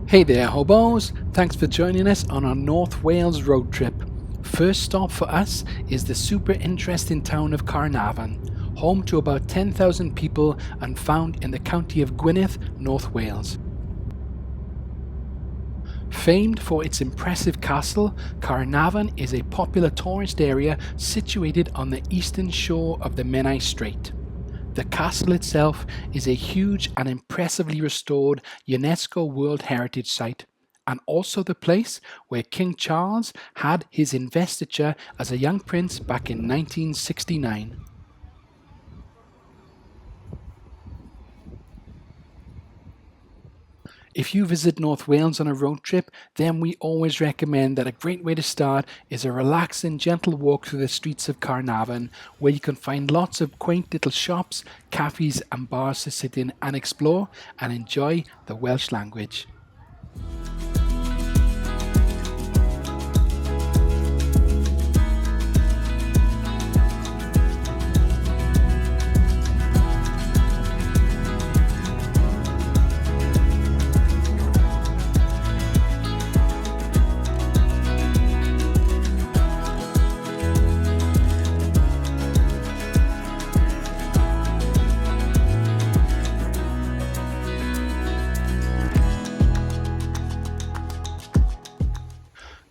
Hey there hobos, thanks for joining us on our North Wales road trip. First stop for us is the super interesting town of Caernarfon, home to about 10,000 people and found in the county of Gwynedd, North Wales. Famed for its impressive castle, Caernarfon is a popular tourist area situated on the eastern shore of the Menai Strait. The castle itself is a huge and impressively restored UNESCO World Heritage Site, and also the place where King Charles had his investiture as a young prince back in 1969. If you visit North Wales on a road trip, then we always recommend that a great way to start is a relaxing, gentle walk through the streets of Caernarfon, where you can find lots of quaint little shops, cafes and bars to sit in and explore and enjoy the Welsh language.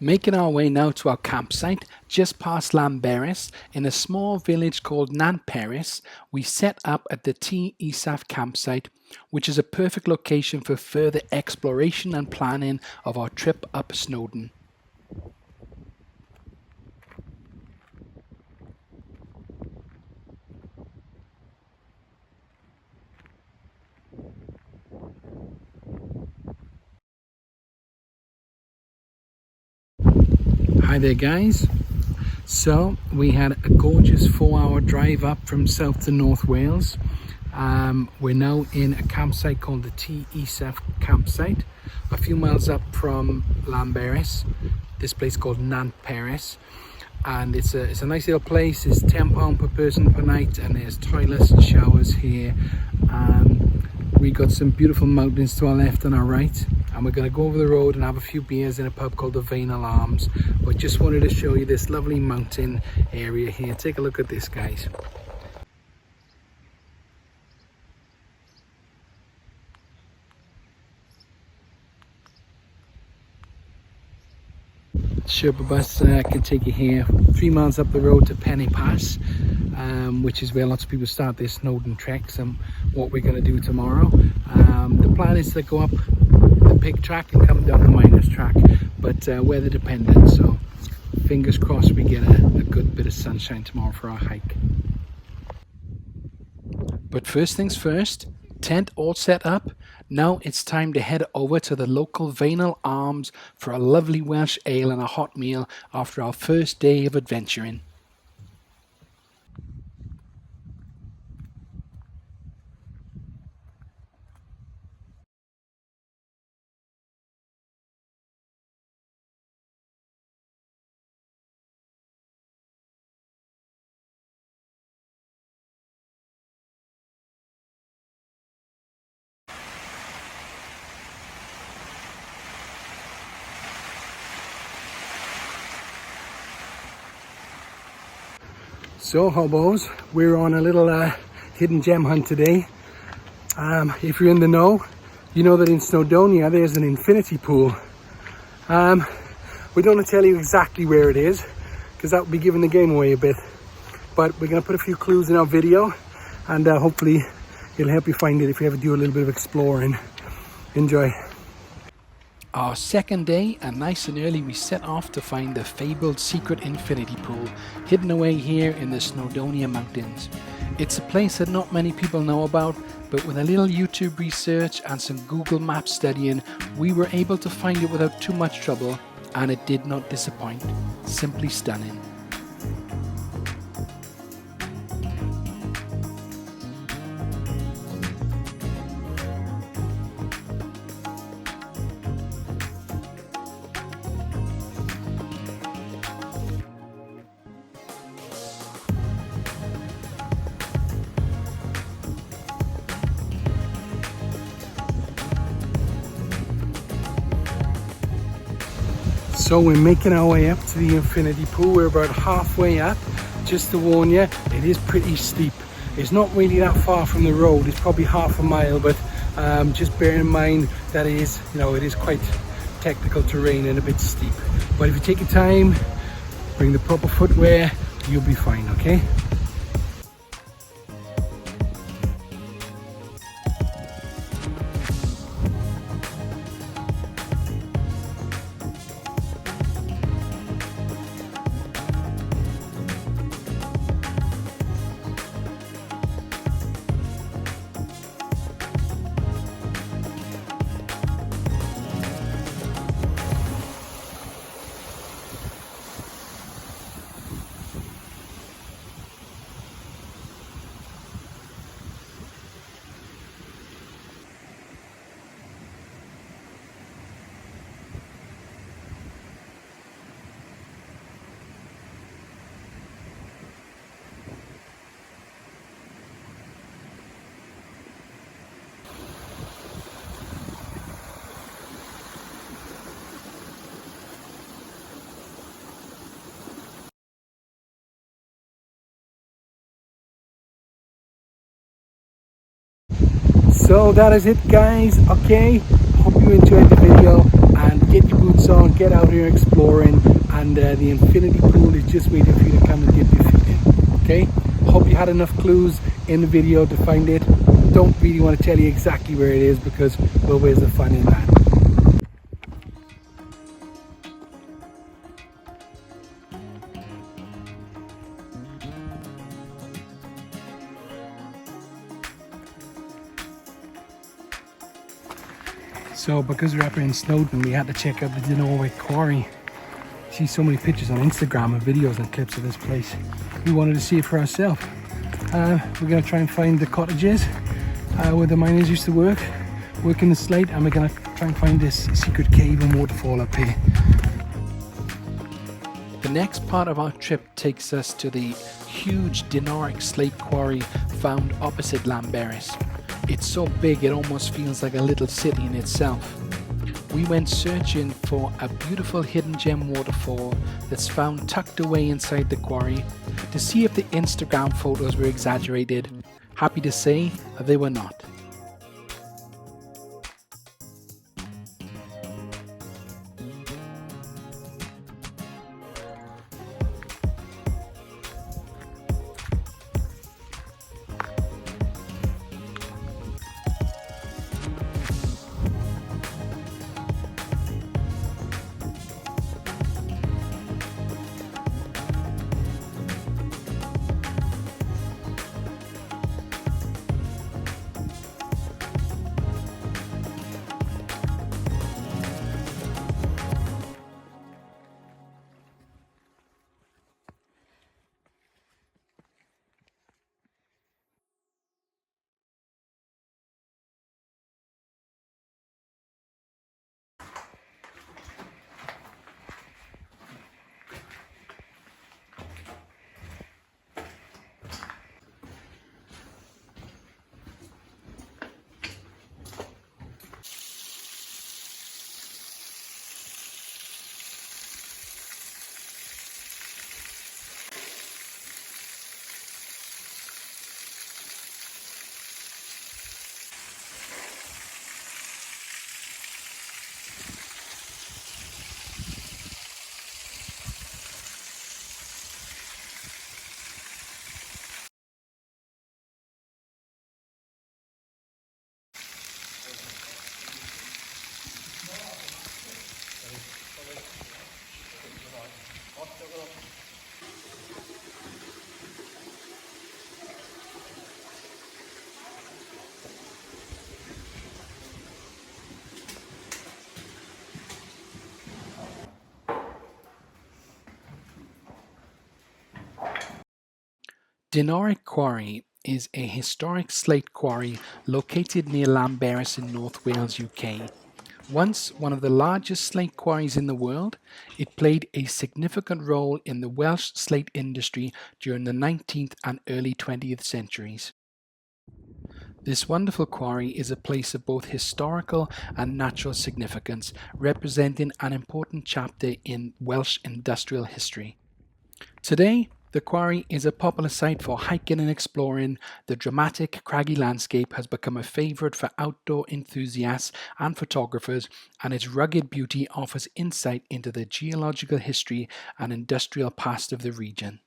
Making our way now to our campsite, just past Llanberis, in a small village called Nantperis, we set up at the Tŷ Isaf campsite, which is a perfect location for further exploration and planning of our trip up Snowdon. Hi there guys, so we had a gorgeous 4-hour drive up from south to North Wales. We're now in a campsite called the Tŷ Isaf campsite, a few miles up from Llanberis, this place called Nantperis, and it's a nice little place. It's £10 per person per night and there's toilets and showers here. We got some beautiful mountains to our left and our right, and we're going to go over the road and have a few beers in a pub called the Veinal Arms. But just wanted to show you this lovely mountain area here. Take a look at this, guys. Sherpa bus can take you here 3 miles up the road to Penny Pass, which is where lots of people start their Snowdon treks, and what we're going to do tomorrow. The plan is to go up the pig track and come down the miners track, but weather dependent, so fingers crossed we get a good bit of sunshine tomorrow for our hike. But first things first, tent all set up. Now it's time to head over to the local Veinal Arms for a lovely Welsh ale and a hot meal after our first day of adventuring. So hobos, we're on a little hidden gem hunt today. If you're in the know, you know that in Snowdonia there's an infinity pool. We don't want to tell you exactly where it is because that would be giving the game away a bit, but we're going to put a few clues in our video, and hopefully it'll help you find it if you ever do a little bit of exploring. Enjoy. Our second day, and nice and early, we set off to find the fabled secret infinity pool hidden away here in the Snowdonia mountains. It's a place that not many people know about, but with a little YouTube research and some Google Maps studying, we were able to find it without too much trouble, and it did not disappoint. Simply stunning. So we're making our way up to the infinity pool. We're about halfway up. Just to warn you, it is pretty steep. It's not really that far from the road. It's probably half a mile, but just bear in mind that it is, it is quite technical terrain and a bit steep. But if you take your time, bring the proper footwear, you'll be fine, okay? So that is it, guys. Okay, hope you enjoyed the video, and get your boots on, get out here exploring, and the infinity pool is just waiting for you to come and dip your feet in. Okay, hope you had enough clues in the video to find it. Don't really want to tell you exactly where it is because, well, where's the fun in that? So because we're up here in Snowdon, we had to check out the Dinowic Quarry. See so many pictures on Instagram and videos and clips of this place. We wanted to see it for ourselves. We're going to try and find the cottages where the miners used to work in the slate, and we're going to try and find this secret cave and waterfall up here. The next part of our trip takes us to the huge Dinowic slate quarry found opposite Llanberis. It's so big it almost feels like a little city in itself. We went searching for a beautiful hidden gem waterfall that's found tucked away inside the quarry to see if the Instagram photos were exaggerated. Happy to say they were not. Dinowic Quarry is a historic slate quarry located near Llanberis in North Wales, UK. Once one of the largest slate quarries in the world, it played a significant role in the Welsh slate industry during the 19th and early 20th centuries. This wonderful quarry is a place of both historical and natural significance, representing an important chapter in Welsh industrial history. Today, the quarry is a popular site for hiking and exploring. The dramatic, craggy landscape has become a favourite for outdoor enthusiasts and photographers, and its rugged beauty offers insight into the geological history and industrial past of the region.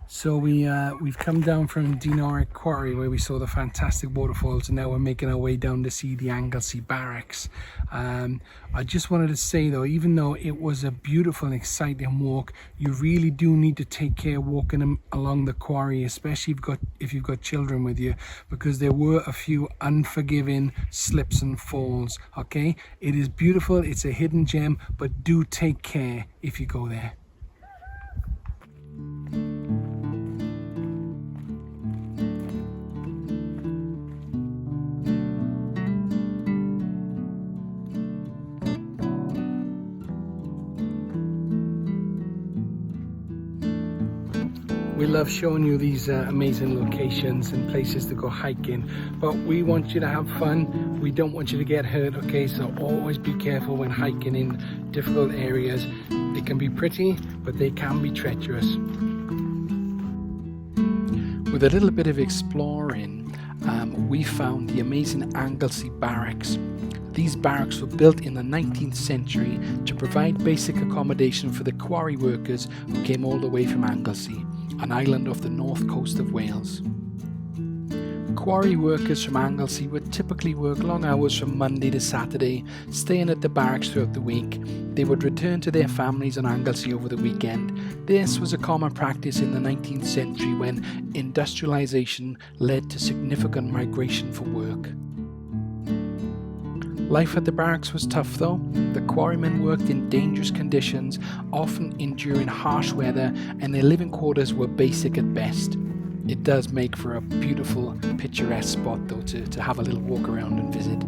So we've come down from Dinowic Quarry where we saw the fantastic waterfalls, and now we're making our way down to see the Anglesey Barracks. I just wanted to say though, even though it was a beautiful and exciting walk, you really do need to take care walking along the quarry, especially if you've got children with you, because there were a few unforgiving slips and falls. Okay, it is beautiful, it's a hidden gem, but do take care if you go there. We love showing you these amazing locations and places to go hiking, but we want you to have fun. We don't want you to get hurt, okay? So always be careful when hiking in difficult areas. They can be pretty, but they can be treacherous. With a little bit of exploring, we found the amazing Anglesey Barracks. These barracks were built in the 19th century to provide basic accommodation for the quarry workers who came all the way from Anglesey, an island off the north coast of Wales. Quarry workers from Anglesey would typically work long hours from Monday to Saturday, staying at the barracks throughout the week. They would return to their families on Anglesey over the weekend. This was a common practice in the 19th century when industrialisation led to significant migration for work. Life at the barracks was tough though. The quarrymen worked in dangerous conditions, often enduring harsh weather, and their living quarters were basic at best. It does make for a beautiful, picturesque spot though to have a little walk around and visit.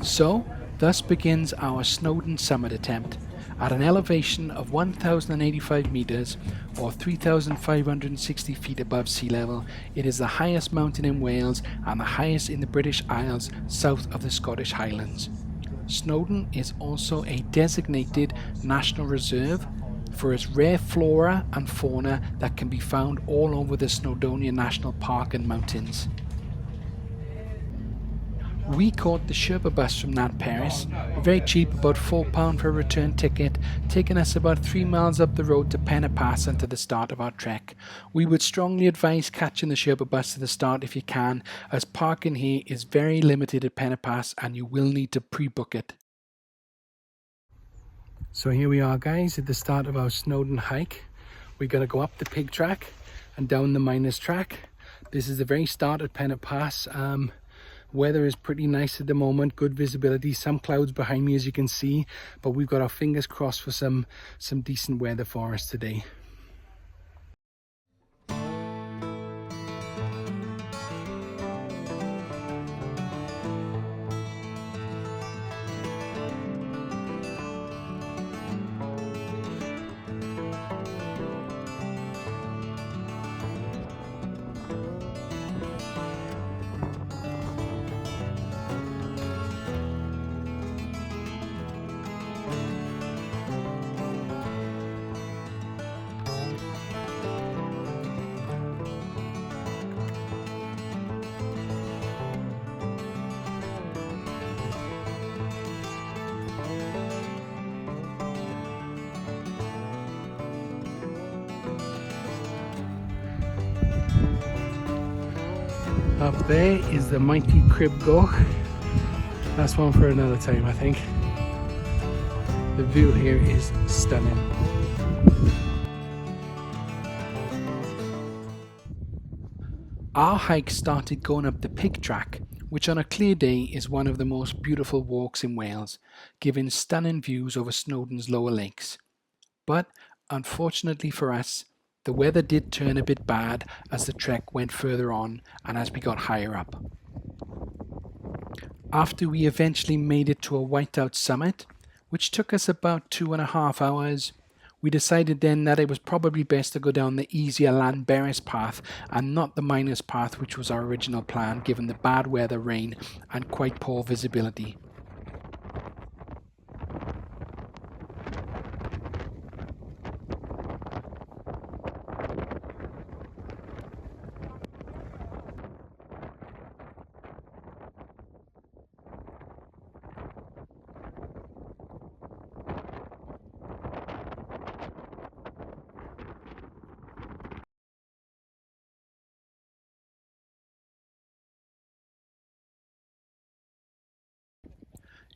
So, thus begins our Snowdon summit attempt. At an elevation of 1,085 metres or 3,560 feet above sea level, it is the highest mountain in Wales and the highest in the British Isles south of the Scottish Highlands. Snowdon is also a designated national reserve for its rare flora and fauna that can be found all over the Snowdonian National Park and mountains. We caught the Sherpa bus from Nant Peris, very cheap, about £4 for a return ticket, taking us about 3 miles up the road to Caernarfon and to the start of our trek. We would strongly advise catching the Sherpa bus to the start if you can, as parking here is very limited at Caernarfon and you will need to pre-book it. So here we are guys at the start of our Snowdon hike. We're going to go up the pig track and down the miners track. This is the very start at Caernarfon. Weather is pretty nice at the moment, good visibility, some clouds behind me as you can see, but we've got our fingers crossed for some decent weather for us today. Up there is the mighty Crib Goch. That's one for another time, I think. The view here is stunning. Our hike started going up the Pig Track, which on a clear day is one of the most beautiful walks in Wales, giving stunning views over Snowdon's lower lakes. But unfortunately for us, the weather did turn a bit bad as the trek went further on and as we got higher up. After we eventually made it to a whiteout summit, which took us about 2.5 hours, we decided then that it was probably best to go down the easier Llanberis path and not the miners path, which was our original plan given the bad weather, rain and quite poor visibility.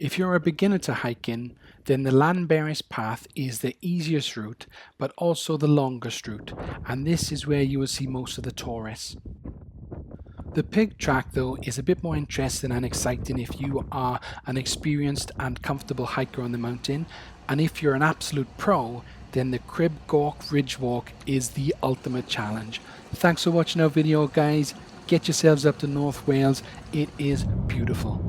If you're a beginner to hiking, then the Llanberis path is the easiest route, but also the longest route, and this is where you will see most of the tourists. The Pig Track though is a bit more interesting and exciting if you are an experienced and comfortable hiker on the mountain, and if you're an absolute pro, then the Crib Goch Ridge Walk is the ultimate challenge. Thanks for watching our video, guys. Get yourselves up to North Wales. It is beautiful.